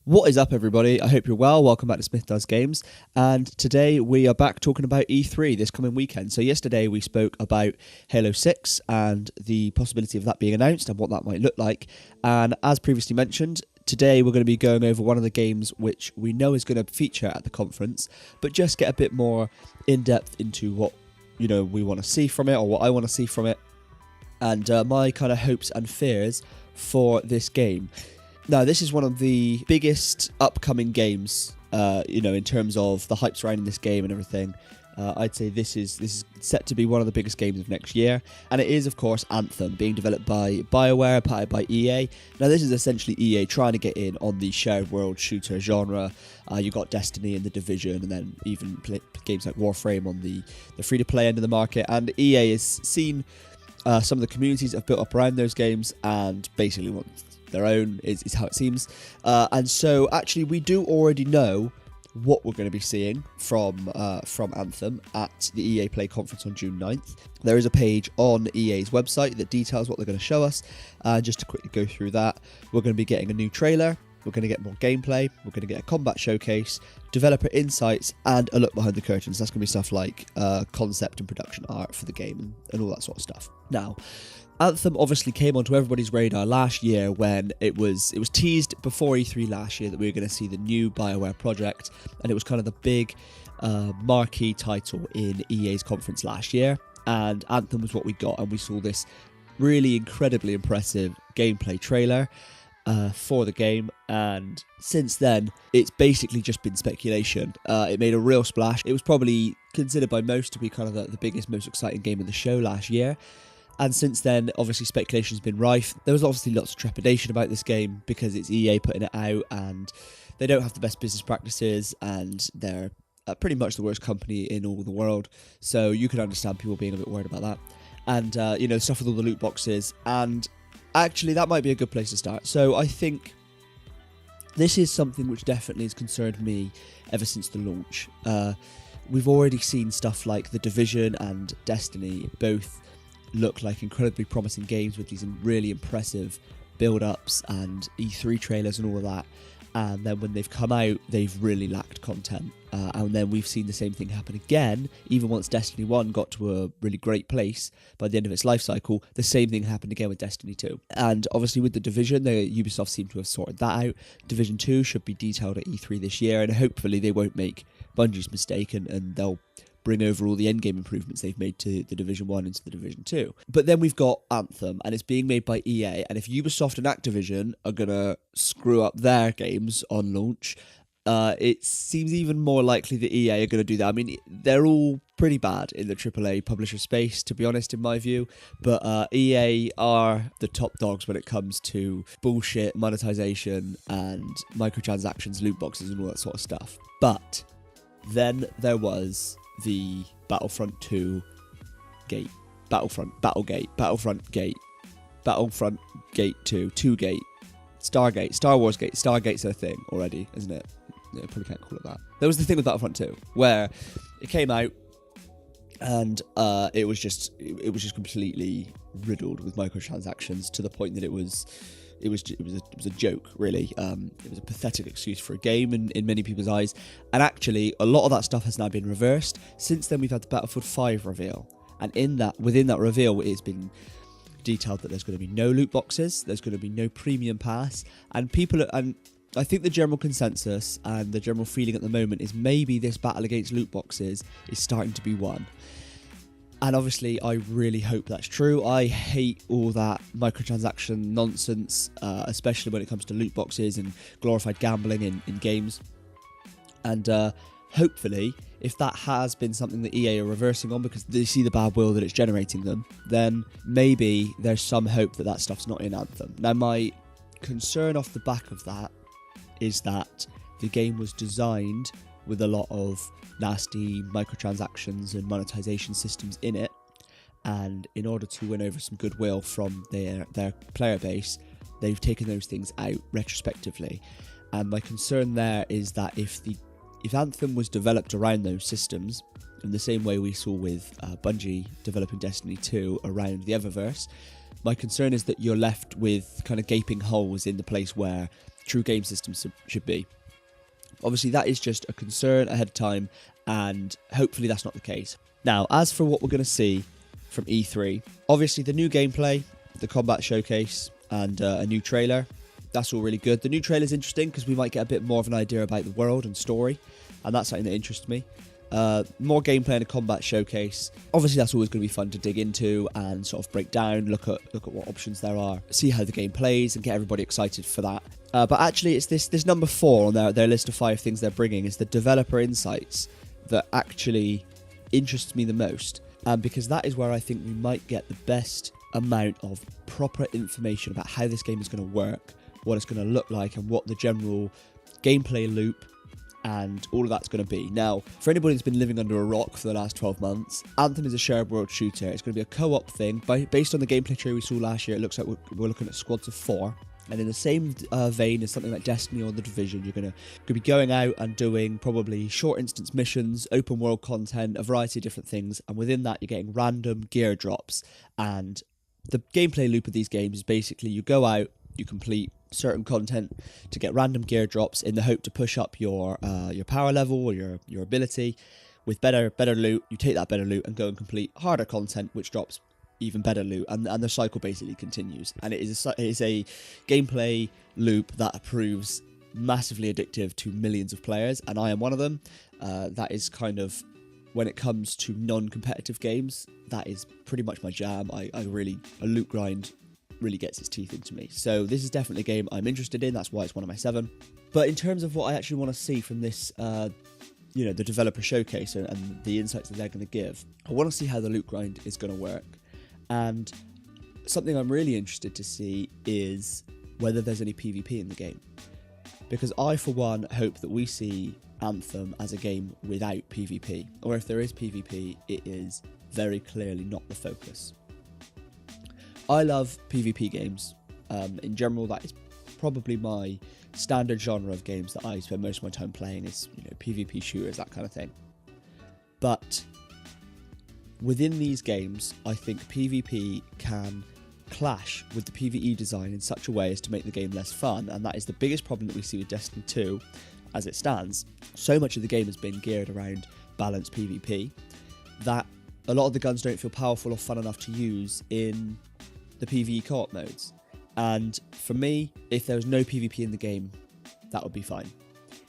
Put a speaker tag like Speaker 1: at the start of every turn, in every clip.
Speaker 1: What is up, everybody? I hope you're well. Welcome back to Smith Does Games. And today we are back talking about E3 this coming weekend. So yesterday we spoke about Halo 6 and the possibility of that being announced and what that might look like. And as previously mentioned, today we're going to be going over one of the games which we know is going to feature at the conference, but just get a bit more in-depth into what we want to see from it, or what I want to see from it, and my kind of hopes and fears for this game. Now, this is one of the biggest upcoming games, in terms of the hype surrounding this game and everything. I'd say this is set to be one of the biggest games of next year, and it is, of course, Anthem, being developed by BioWare, partnered by EA. Now, this is essentially EA trying to get in on the shared world shooter genre. You got Destiny and The Division, and then even games like Warframe on the free-to-play end of the market. And EA has seen some of the communities that have built up around those games, and basically wants their own, is how it seems. And so actually we do already know what we're going to be seeing from Anthem at the EA Play conference on June 9th. There is a page on EA's website that details what they're going to show us. Just to quickly go through that, we're going to be getting a new trailer, we're going to get more gameplay, we're going to get a combat showcase, developer insights, and a look behind the curtains. That's going to be stuff like concept and production art for the game and all that sort of stuff. Now, Anthem obviously came onto everybody's radar last year when it was teased before E3 last year that we were going to see the new BioWare project, and it was kind of the big marquee title in EA's conference last year, and Anthem was what we got, and we saw this really incredibly impressive gameplay trailer for the game. And since then it's basically just been speculation. It made a real splash. It was probably considered by most to be kind of the biggest, most exciting game of the show last year. And since then, obviously, speculation's been rife. There was obviously lots of trepidation about this game because it's EA putting it out, and they don't have the best business practices, and they're pretty much the worst company in all the world. So you can understand people being a bit worried about that. And, stuff with all the loot boxes. And actually, that might be a good place to start. So I think this is something which definitely has concerned me ever since the launch. We've already seen stuff like The Division and Destiny both look like incredibly promising games with these really impressive build-ups and E3 trailers and all of that, and then when they've come out they've really lacked content, and then we've seen the same thing happen again. Even once Destiny 1 got to a really great place by the end of its life cycle, the same thing happened again with Destiny 2. And obviously with The Division, Ubisoft seem to have sorted that out. Division 2 should be detailed at E3 this year, and hopefully they won't make Bungie's mistake and they'll bring over all the endgame improvements they've made to the Division 1 into the Division 2. But then we've got Anthem, and it's being made by EA, and if Ubisoft and Activision are going to screw up their games on launch, it seems even more likely that EA are going to do that. I mean, they're all pretty bad in the AAA publisher space, to be honest, in my view, but EA are the top dogs when it comes to bullshit monetization and microtransactions, loot boxes, and all that sort of stuff. But then there was the Battlefront 2 gate, Battlefront Gate 2, 2 Gate, Stargate, Star Wars Gate. Stargate's a thing already, isn't it? No, probably can't call it that. There was the thing with Battlefront 2 where it came out and it was just completely riddled with microtransactions to the point that it was a joke, really. It was a pathetic excuse for a game in many people's eyes. And actually, a lot of that stuff has now been reversed. Since then, we've had the Battlefield 5 reveal. And within that reveal, it's been detailed that there's going to be no loot boxes, there's going to be no premium pass, and I think the general consensus and the general feeling at the moment is maybe this battle against loot boxes is starting to be won. And obviously, I really hope that's true. I hate all that microtransaction nonsense, especially when it comes to loot boxes and glorified gambling in games. And hopefully, if that has been something that EA are reversing on because they see the bad will that it's generating them, then maybe there's some hope that stuff's not in Anthem. Now, my concern off the back of that is that the game was designed with a lot of nasty microtransactions and monetization systems in it, and in order to win over some goodwill from their player base, they've taken those things out retrospectively. And my concern there is that if Anthem was developed around those systems, in the same way we saw with Bungie developing Destiny 2 around the Eververse, my concern is that you're left with kind of gaping holes in the place where true game system should be. Obviously, that is just a concern ahead of time, and hopefully that's not the case. Now, as for what we're going to see from E3, obviously the new gameplay, the combat showcase, and a new trailer, that's all really good. The new trailer is interesting because we might get a bit more of an idea about the world and story, and that's something that interests me. More gameplay and a combat showcase. Obviously, that's always going to be fun to dig into and sort of break down, look at what options there are, see how the game plays, and get everybody excited for that. But actually, it's this number 4 on their list of 5 things they're bringing is the developer insights that actually interests me the most, because that is where I think we might get the best amount of proper information about how this game is going to work, what it's going to look like, and what the general gameplay loop and all of that's going to be. Now, for anybody that's been living under a rock for the last 12 months, Anthem is a shared world shooter. It's going to be a co-op thing. Based on the gameplay trailer we saw last year, it looks like we're looking at squads of 4. And in the same vein as something like Destiny or The Division, you're going to be going out and doing probably short instance missions, open world content, a variety of different things. And within that, you're getting random gear drops. And the gameplay loop of these games is basically you go out, you complete certain content to get random gear drops in the hope to push up your power level or your ability with better loot. You take that better loot and go and complete harder content, which drops even better loot, and the cycle basically continues. And it is a gameplay loop that proves massively addictive to millions of players, and I am one of them. That is kind of, when it comes to non-competitive games, that is pretty much my jam. A loot grind really gets its teeth into me. So this is definitely a game I'm interested in. That's why it's one of my 7. But in terms of what I actually want to see from this, the developer showcase and the insights that they're going to give, I want to see how the loot grind is going to work. And something I'm really interested to see is whether there's any PvP in the game. Because I, for one, hope that we see Anthem as a game without PvP. Or if there is PvP, it is very clearly not the focus. I love PvP games. In general, that is probably my standard genre of games that I spend most of my time playing is, PvP shooters, that kind of thing. But within these games, I think PvP can clash with the PvE design in such a way as to make the game less fun, and that is the biggest problem that we see with Destiny 2 as it stands. So much of the game has been geared around balanced PvP that a lot of the guns don't feel powerful or fun enough to use in the PvE co-op modes. And for me, if there was no PvP in the game, that would be fine.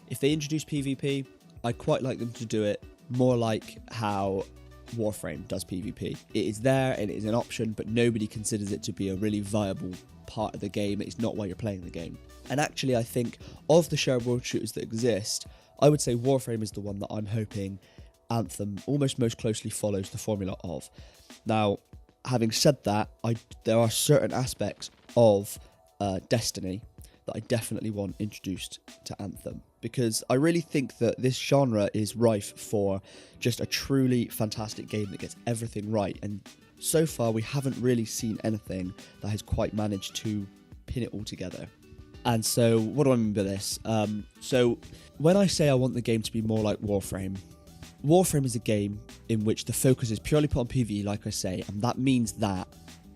Speaker 1: If they introduce PvP, I'd quite like them to do it more like how Warframe does PvP. It is there and it is an option, but nobody considers it to be a really viable part of the game. It's not why you're playing the game. And actually, I think of the shared world shooters that exist, I would say Warframe is the one that I'm hoping Anthem almost most closely follows the formula of. Now, having said that, there are certain aspects of Destiny that I definitely want introduced to Anthem, because I really think that this genre is rife for just a truly fantastic game that gets everything right, and so far we haven't really seen anything that has quite managed to pin it all together. And so what do I mean by this? So when I say I want the game to be more like Warframe is a game in which the focus is purely put on PvE, like I say, and that means that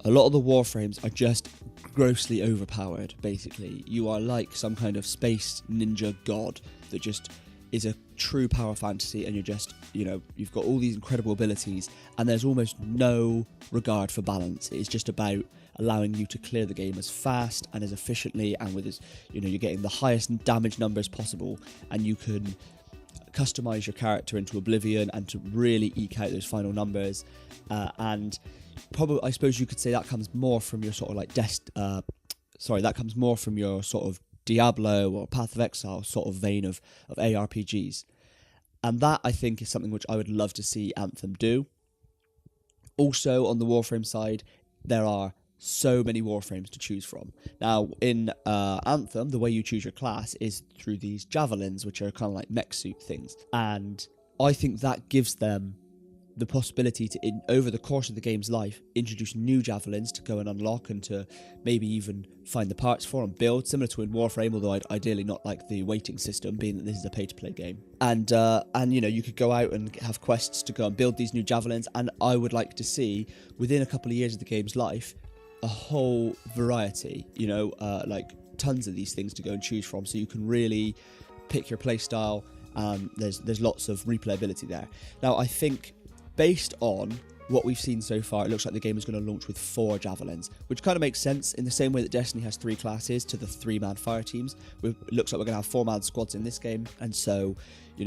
Speaker 1: a lot of the Warframes are just grossly overpowered, basically. You are like some kind of space ninja god that just is a true power fantasy, and you're just, you've got all these incredible abilities, and there's almost no regard for balance. It's just about allowing you to clear the game as fast and as efficiently, and with as, you're getting the highest damage numbers possible, and you can customize your character into oblivion and to really eke out those final numbers. And probably, I suppose you could say that comes more from your sort of like that comes more from your sort of Diablo or Path of Exile sort of vein of ARPGs. And that, I think, is something which I would love to see Anthem do. Also, on the Warframe side, there are so many Warframes to choose from. Now, in Anthem, the way you choose your class is through these javelins, which are kind of like mech suit things. And I think that gives them the possibility to, over the course of the game's life, introduce new javelins to go and unlock and to maybe even find the parts for and build, similar to in Warframe, although I'd ideally not like the waiting system, being that this is a pay-to-play game. And you could go out and have quests to go and build these new javelins, and I would like to see, within a couple of years of the game's life, a whole variety, like tons of these things to go and choose from, so you can really pick your play style. There's lots of replayability there. Now, I think based on what we've seen so far, it looks like the game is going to launch with 4 javelins, which kind of makes sense in the same way that Destiny has 3 classes to the 3-man fire teams. It looks like we're going to have 4-man squads in this game, and so,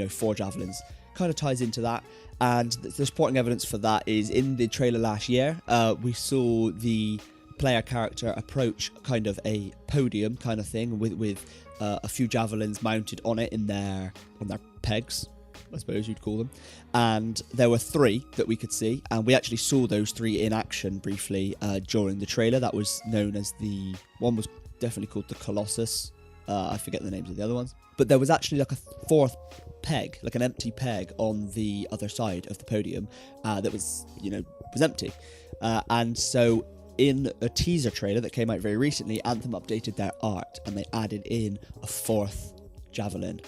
Speaker 1: 4 javelins kind of ties into that. And the supporting evidence for that is in the trailer last year. We saw the player character approach kind of a podium kind of thing with a few javelins mounted on it on their pegs, I suppose you'd call them. And there were 3 that we could see, and we actually saw those 3 in action briefly during the trailer. That was known as one was definitely called the Colossus. I forget the names of the other ones. But there was actually like a 4th peg, like an empty peg on the other side of the podium that was empty. And so in a teaser trailer that came out very recently, Anthem updated their art and they added in a 4th javelin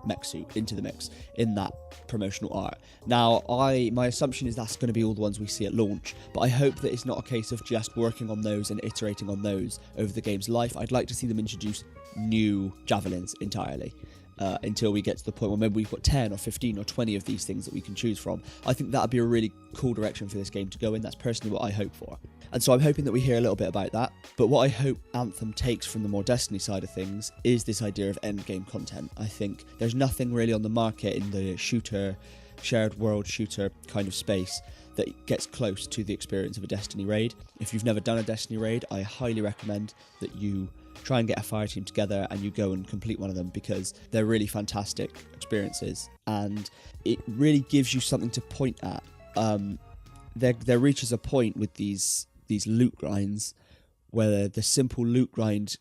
Speaker 1: mech suit into the mix in that promotional art. Now, my assumption is that's going to be all the ones we see at launch, but I hope that it's not a case of just working on those and iterating on those over the game's life. I'd like to see them introduce new javelins entirely. Until we get to the point where maybe we've got 10 or 15 or 20 of these things that we can choose from. I think that would be a really cool direction for this game to go in. That's personally what I hope for. And so I'm hoping that we hear a little bit about that. But what I hope Anthem takes from the more Destiny side of things is this idea of endgame content. I think there's nothing really on the market in the shared world shooter kind of space that gets close to the experience of a Destiny raid. If you've never done a Destiny raid, I highly recommend that you try and get a fire team together and you go and complete one of them, because they're really fantastic experiences and it really gives you something to point at. There reaches a point with these loot grinds where the simple loot grind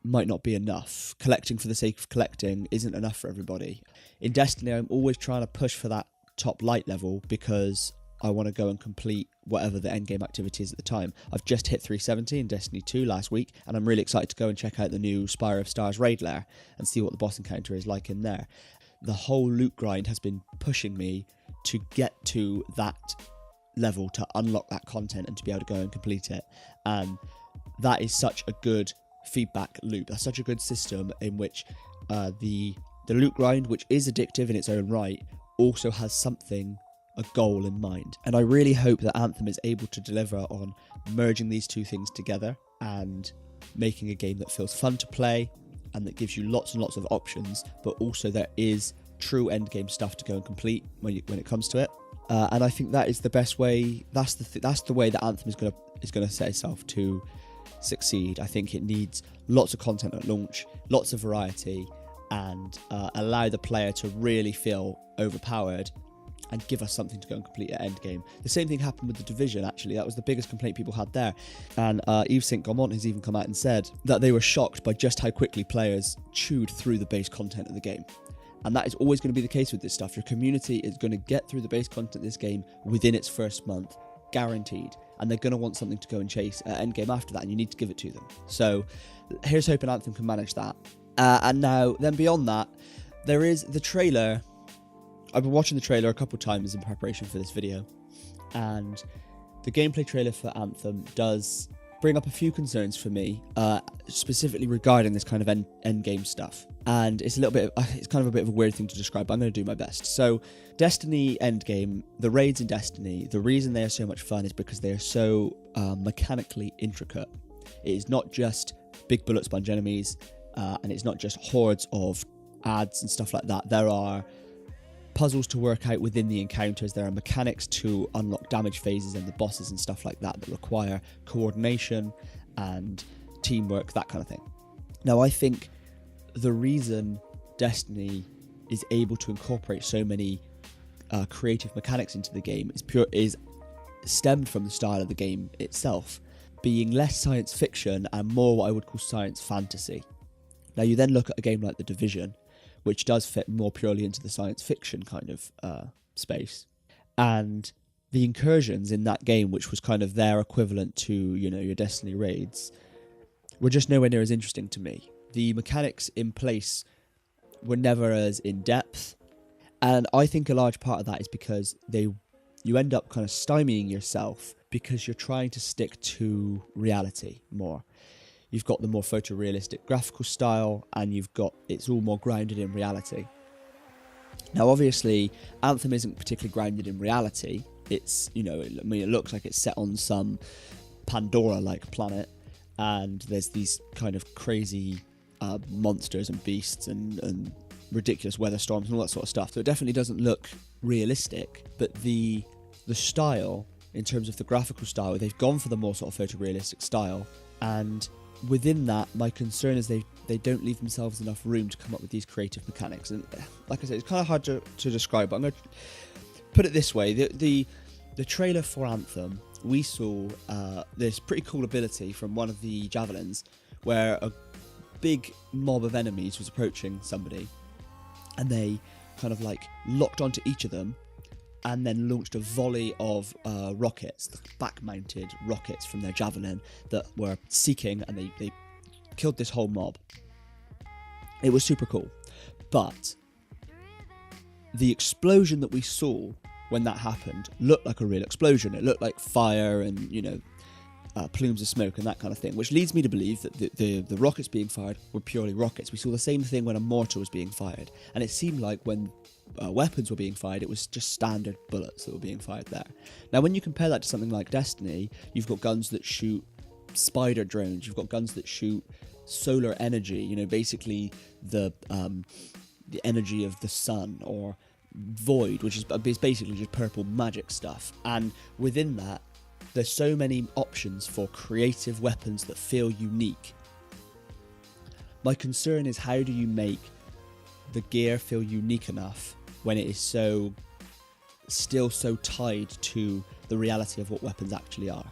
Speaker 1: might not be enough. Collecting for the sake of collecting isn't enough for everybody. In Destiny, I'm always trying to push for that top light level because I want to go and complete whatever the endgame activity is at the time. I've just hit 370 in Destiny 2 last week, and I'm really excited to go and check out the new Spire of Stars raid lair and see what the boss encounter is like in there. The whole loot grind has been pushing me to get to that level, to unlock that content and to be able to go and complete it. And that is such a good feedback loop. That's such a good system in which the loot grind, which is addictive in its own right, also has a goal in mind. And I really hope that Anthem is able to deliver on merging these two things together and making a game that feels fun to play and that gives you lots and lots of options, but also there is true endgame stuff to go and complete when it comes to it. And I think that is the best way. That's the way that Anthem is going to set itself to succeed. I think it needs lots of content at launch, lots of variety, and allow the player to really feel overpowered and give us something to go and complete at endgame. The same thing happened with The Division, actually. That was the biggest complaint people had there. And Yves St. Gaumont has even come out and said that they were shocked by just how quickly players chewed through the base content of the game. And that is always going to be the case with this stuff. Your community is going to get through the base content of this game within its first month, guaranteed. And they're going to want something to go and chase at endgame after that, and you need to give it to them. So here's hoping Anthem can manage that. And now, then beyond that, there is the trailer. I've been watching the trailer a couple of times in preparation for this video, and the gameplay trailer for Anthem does bring up a few concerns for me, specifically regarding this kind of end game stuff. And it's kind of a bit of a weird thing to describe, but I'm going to do my best. So, Destiny endgame, the raids in Destiny, the reason they are so much fun is because they are so mechanically intricate. It is not just big bullet sponge enemies, and it's not just hordes of ads and stuff like that. There are puzzles to work out within the encounters. There are mechanics to unlock damage phases and the bosses and stuff like that require coordination and teamwork, that kind of thing. Now, I think the reason Destiny is able to incorporate so many creative mechanics into the game is stemmed from the style of the game itself, being less science fiction and more what I would call science fantasy. Now, you then look at a game like The Division, which does fit more purely into the science fiction kind of space. And the incursions in that game, which was kind of their equivalent to, your Destiny raids, were just nowhere near as interesting to me. The mechanics in place were never as in-depth. And I think a large part of that is because you end up kind of stymieing yourself because you're trying to stick to reality more. you've got the more photorealistic graphical style, and it's all more grounded in reality. Now, obviously, Anthem isn't particularly grounded in reality. It's, it looks like it's set on some Pandora-like planet, and there's these kind of crazy monsters and beasts and ridiculous weather storms and all that sort of stuff. So it definitely doesn't look realistic, but the style, in terms of the graphical style, they've gone for the more sort of photorealistic style, and within that, my concern is they don't leave themselves enough room to come up with these creative mechanics. And like I said, it's kind of hard to describe, but I'm going to put it this way. The trailer for Anthem, we saw this pretty cool ability from one of the javelins where a big mob of enemies was approaching somebody, and they kind of like locked onto each of them and then launched a volley of rockets, back-mounted rockets from their javelin that were seeking, and they killed this whole mob. It was super cool. But the explosion that we saw when that happened looked like a real explosion. It looked like fire and, plumes of smoke and that kind of thing, which leads me to believe that the rockets being fired were purely rockets. We saw the same thing when a mortar was being fired, and it seemed like when weapons were being fired, it was just standard bullets that were being fired there. Now, when you compare that to something like Destiny, you've got guns that shoot spider drones, you've got guns that shoot solar energy, basically the energy of the sun, or void, which is basically just purple magic stuff. And within that, there's so many options for creative weapons that feel unique. My concern is, how do you make the gear feel unique enough when it is still so tied to the reality of what weapons actually are?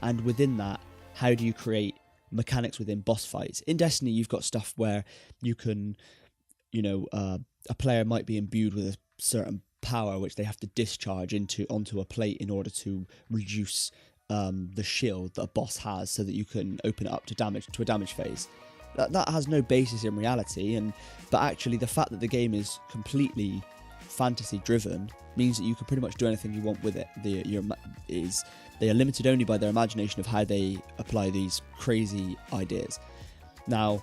Speaker 1: And within that, how do you create mechanics within boss fights? In Destiny, you've got stuff where you can, a player might be imbued with a certain power which they have to discharge onto a plate in order to reduce the shield that a boss has, so that you can open it up to a damage phase. That has no basis in reality, but actually the fact that the game is completely fantasy driven means that you can pretty much do anything you want with it. They are limited only by their imagination of how they apply these crazy ideas. Now,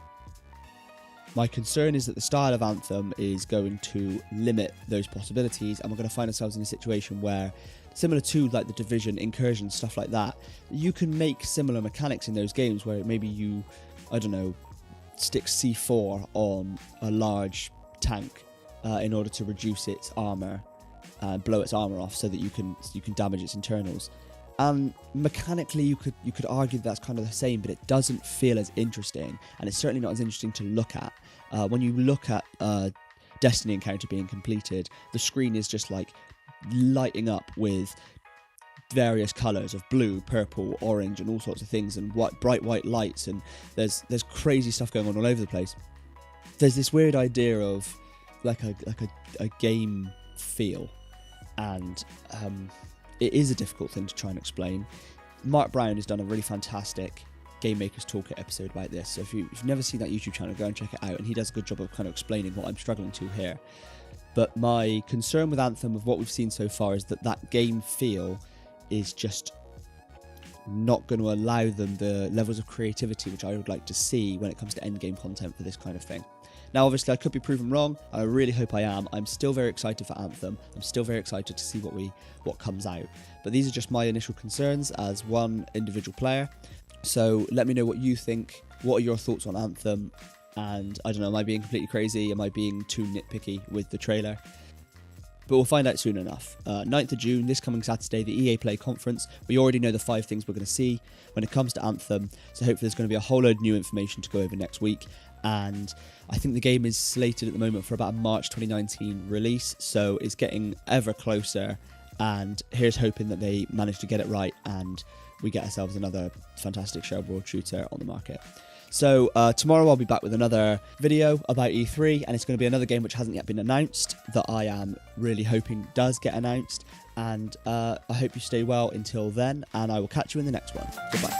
Speaker 1: my concern is that the style of Anthem is going to limit those possibilities, and we're going to find ourselves in a situation where, similar to like the Division, Incursion, stuff like that, you can make similar mechanics in those games where maybe you, stick C4 on a large tank in order to reduce its armor, blow its armor off, so that you can damage its internals. And mechanically, you could argue that's kind of the same, but it doesn't feel as interesting, and it's certainly not as interesting to look at. When you look at Destiny encounter being completed, the screen is just like lighting up with various colours of blue, purple, orange, and all sorts of things, and bright white lights, and there's crazy stuff going on all over the place. There's this weird idea of like a game feel, and it is a difficult thing to try and explain. Mark Brown has done a really fantastic Game Maker's Toolkit episode about this, so if you've never seen that YouTube channel, go and check it out, and he does a good job of kind of explaining what I'm struggling to here. But my concern with Anthem, of what we've seen so far, is that game feel is just not going to allow them the levels of creativity which I would like to see when it comes to endgame content for this kind of thing. Now, obviously, I could be proven wrong. I really hope I am. I'm still very excited for Anthem. I'm still very excited to see what comes out. But these are just my initial concerns as one individual player. So let me know what you think. What are your thoughts on Anthem? And I don't know, am I being completely crazy? Am I being too nitpicky with the trailer? But we'll find out soon enough. 9th of June, this coming Saturday, the EA Play conference. We already know the 5 things we're going to see when it comes to Anthem. So hopefully there's going to be a whole load of new information to go over next week. And I think the game is slated at the moment for about a March 2019 release. So it's getting ever closer. And here's hoping that they manage to get it right and we get ourselves another fantastic shared world shooter on the market. So tomorrow I'll be back with another video about E3, and it's going to be another game which hasn't yet been announced that I am really hoping does get announced. And I hope you stay well until then, and I will catch you in the next one. Goodbye.